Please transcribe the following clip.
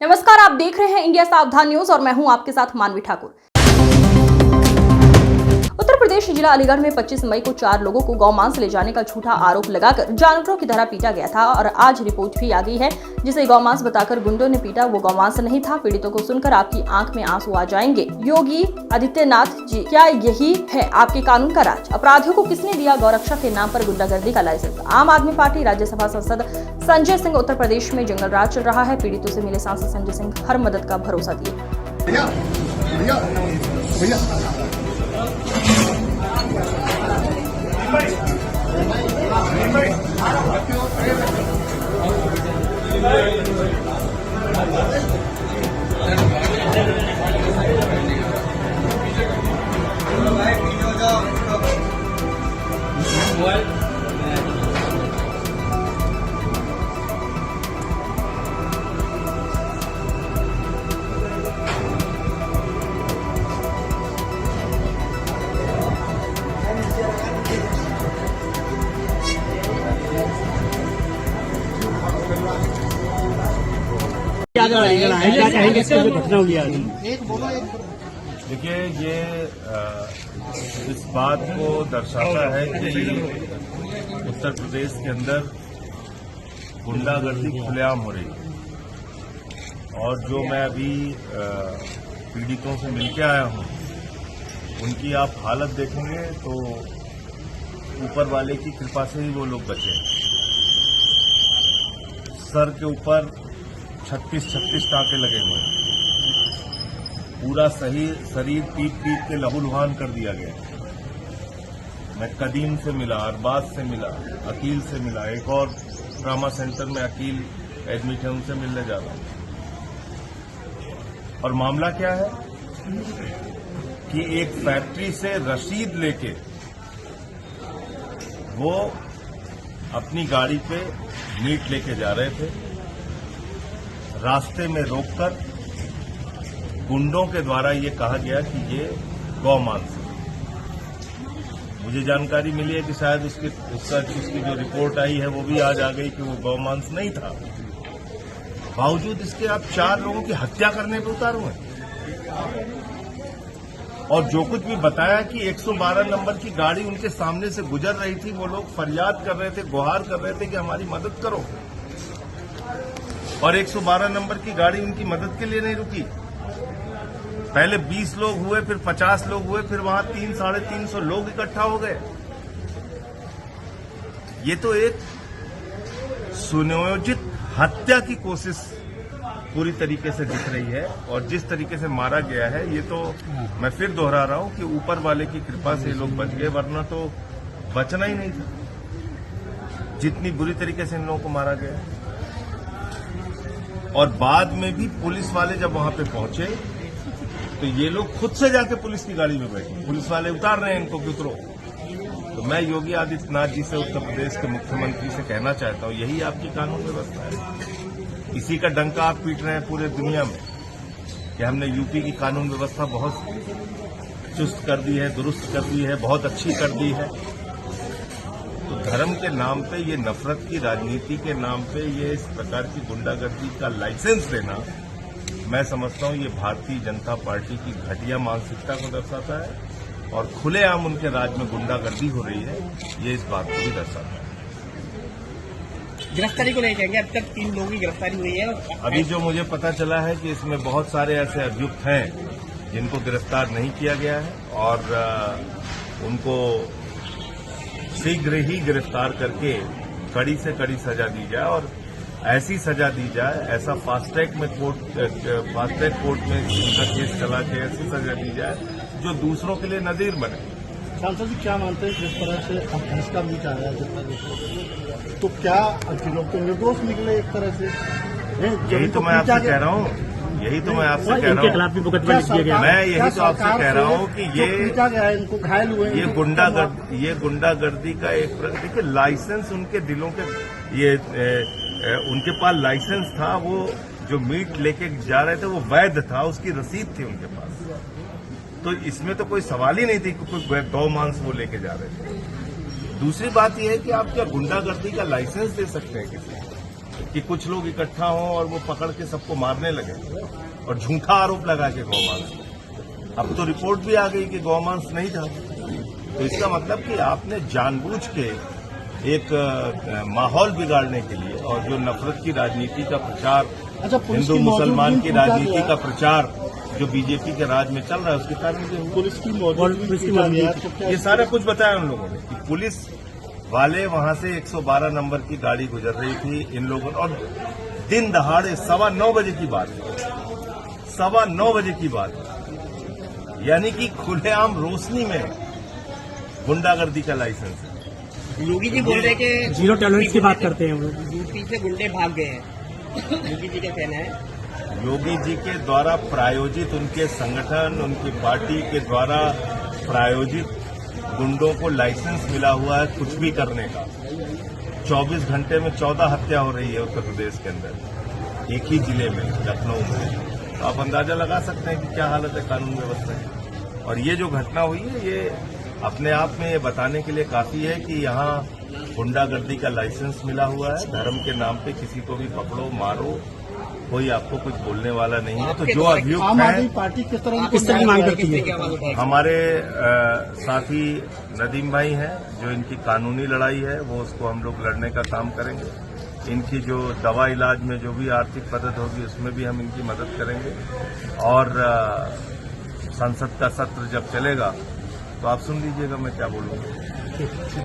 नमस्कार, आप देख रहे हैं इंडिया सावधान न्यूज और मैं हूं आपके साथ मानवी ठाकुर। उत्तर प्रदेश जिला अलीगढ़ में 25 मई को 4 लोगों को गौमांस ले जाने का झूठा आरोप लगाकर जानवरों की तरह पीटा गया था और आज रिपोर्ट भी आ गई है जिसे गौमांस बताकर गुंडों ने पीटा वो गौमांस नहीं था। पीड़ितों को सुनकर आपकी आंख में आंसू आ जाएंगे। योगी आदित्यनाथ जी, क्या यही है आपके कानून का राज? अपराधियों को किसने दिया गौरक्षा के नाम पर गुंडागर्दी का लाइसेंस? आम आदमी पार्टी राज्यसभा सांसद संजय सिंह उत्तर प्रदेश में जंगल राज चल रहा है। पीड़ितों से मिले सांसद संजय सिंह हर मदद का भरोसा दिए। क्या कहेंगे इस पर जो घटना हुई आज? देखिए, ये इस बात को दर्शाता है कि उत्तर प्रदेश के अंदर गुंडागर्दी खुलेआम हो रही है और जो मैं अभी पीड़ितों से मिलके आया हूं, उनकी आप हालत देखेंगे तो ऊपर वाले की कृपा से ही वो लोग बचे। सर के ऊपर 36 टाँके लगे हुए हैं। पूरा सही शरीर पीट के लहूलुहान कर दिया गया। मैं कदीम से मिला, अरबाज से मिला, अकील से मिला, एक और ट्रामा सेंटर में अकील एडमिट है, उनसे मिलने जा रहा हूं। और मामला क्या है कि एक फैक्ट्री से रसीद लेके वो अपनी गाड़ी पे मीट लेके जा रहे थे। रास्ते में रोककर गुंडों के द्वारा ये कहा गया कि ये गौमांस है। मुझे जानकारी मिली है कि शायद उसकी जो रिपोर्ट आई है वो भी आज आ गई कि वो गौमांस नहीं था। बावजूद इसके आप 4 लोगों की हत्या करने पर उतारू हैं। और जो कुछ भी बताया कि 112 नंबर की गाड़ी उनके सामने से गुजर रही थी, वो लोग फरियाद कर रहे थे, गुहार कर रहे थे कि हमारी मदद करो। और 112 नंबर की गाड़ी उनकी मदद के लिए नहीं रुकी। पहले 20 लोग हुए, फिर 50 लोग हुए, फिर वहां 300-350 लोग इकट्ठा हो गए। ये तो एक सुनियोजित हत्या की कोशिश पूरी तरीके से दिख रही है। और जिस तरीके से मारा गया है, ये तो मैं फिर दोहरा रहा हूं कि ऊपर वाले की कृपा से लोग बच गए, वरना तो बचना ही नहीं था। जितनी बुरी तरीके से इन लोगों को मारा गया। और बाद में भी पुलिस वाले जब वहां पे पहुंचे तो ये लोग खुद से जाके पुलिस की गाड़ी में बैठे। पुलिस वाले उतार रहे हैं इनको कि उतरो। तो मैं योगी आदित्यनाथ जी से, उत्तर प्रदेश के मुख्यमंत्री से कहना चाहता हूं, यही आपकी कानून व्यवस्था है। इसी का डंका आप पीट रहे हैं पूरे दुनिया में कि हमने यूपी की कानून व्यवस्था बहुत चुस्त कर दी है, दुरुस्त कर दी है, बहुत अच्छी कर दी है। तो धर्म के नाम पे, ये नफरत की राजनीति के नाम पे ये इस प्रकार की गुंडागर्दी का लाइसेंस देना, मैं समझता हूं ये भारतीय जनता पार्टी की घटिया मानसिकता को दर्शाता है। और खुलेआम उनके राज में गुंडागर्दी हो रही है, ये इस बात को भी दर्शाता है। गिरफ्तारी को लेकर अब तक 3 लोगों की गिरफ्तारी हुई है। अभी जो मुझे पता चला है कि इसमें बहुत सारे ऐसे अभियुक्त हैं जिनको गिरफ्तार नहीं किया गया है और उनको शीघ्र ही गिरफ्तार करके कड़ी से कड़ी सजा दी जाए। और ऐसी सजा दी जाए, ऐसा फास्ट ट्रैक कोर्ट में उनका केस चला के ऐसी सजा दी जाए जो दूसरों के लिए नजीर बने। सांसद जी क्या मानते हैं, जिस तरह से अब फैसला भी जा रहा है जिस तरह, तो क्या लोग तो निर्दोष निकले एक तरह से? यही तो मैं आपसे कह रहा हूँ, यही तो मैं आपसे कह रहा हूँ। मैं यही तो आपसे कह रहा हूँ कि ये इनको घायल हुए, ये गुंडागर्दी का एक, देखिए लाइसेंस उनके दिलों के, ये उनके पास लाइसेंस था, वो जो मीट लेके जा रहे थे वो वैध था, उसकी रसीद थी उनके पास। तो इसमें तो कोई सवाल ही नहीं थी कि कोई गौ मांस वो लेके जा रहे थे। दूसरी बात यह है कि आप क्या गुंडागर्दी का लाइसेंस दे सकते हैं किसी को? कि कुछ लोग इकट्ठा हों और वो पकड़ के सबको मारने लगे और झूठा आरोप लगा के गौमांस। अब तो रिपोर्ट भी आ गई कि गौमांस नहीं था। तो इसका मतलब कि आपने जानबूझ के एक माहौल बिगाड़ने के लिए और जो नफरत की राजनीति का प्रचार, अच्छा, पुलिस हिंदू की मुसलमान की मौजूदगी राजनीति पूछा का प्रचार जो बीजेपी के राज में चल रहा है उसके कारण ये हुआ। पुलिस की मौजूदगी ये सारा कुछ बताया उन लोगों ने कि पुलिस वाले वहां से 112 नंबर की गाड़ी गुजर रही थी इन लोगों ने, और दिन दहाड़े 9:15 बजे की बात, 9:15 बजे की बात, यानी कि खुलेआम रोशनी में गुंडागर्दी का लाइसेंस है। योगी जी बोल रहे कि जीरो टॉलरेंस की बात करते हैं हम लोग। यूपी से गुंडे भाग गए हैं, योगी जी का कहना है। योगी जी के द्वारा प्रायोजित, उनके संगठन, उनकी पार्टी के द्वारा प्रायोजित गुंडों को लाइसेंस मिला हुआ है कुछ भी करने का। 24 घंटे में 14 हत्या हो रही है उत्तर प्रदेश के अंदर, एक ही जिले में, लखनऊ में। तो आप अंदाजा लगा सकते हैं कि क्या हालत है कानून व्यवस्था की। और ये जो घटना हुई है ये अपने आप में ये बताने के लिए काफी है कि यहाँ गुंडागर्दी का लाइसेंस मिला हुआ है। धर्म के नाम पे किसी को भी पकड़ो, मारो, कोई आपको कुछ बोलने वाला नहीं है। तो जो अभियुक्त आम आदमी है, पार्टी किस तरह की मांग करती है? हमारे साथी नदीम भाई हैं जो इनकी कानूनी लड़ाई है वो उसको हम लोग लड़ने का काम करेंगे। इनकी जो दवा इलाज में जो भी आर्थिक मदद होगी उसमें भी हम इनकी मदद करेंगे। और संसद का सत्र जब चलेगा तो आप सुन लीजिएगा मैं क्या बोलूँगा।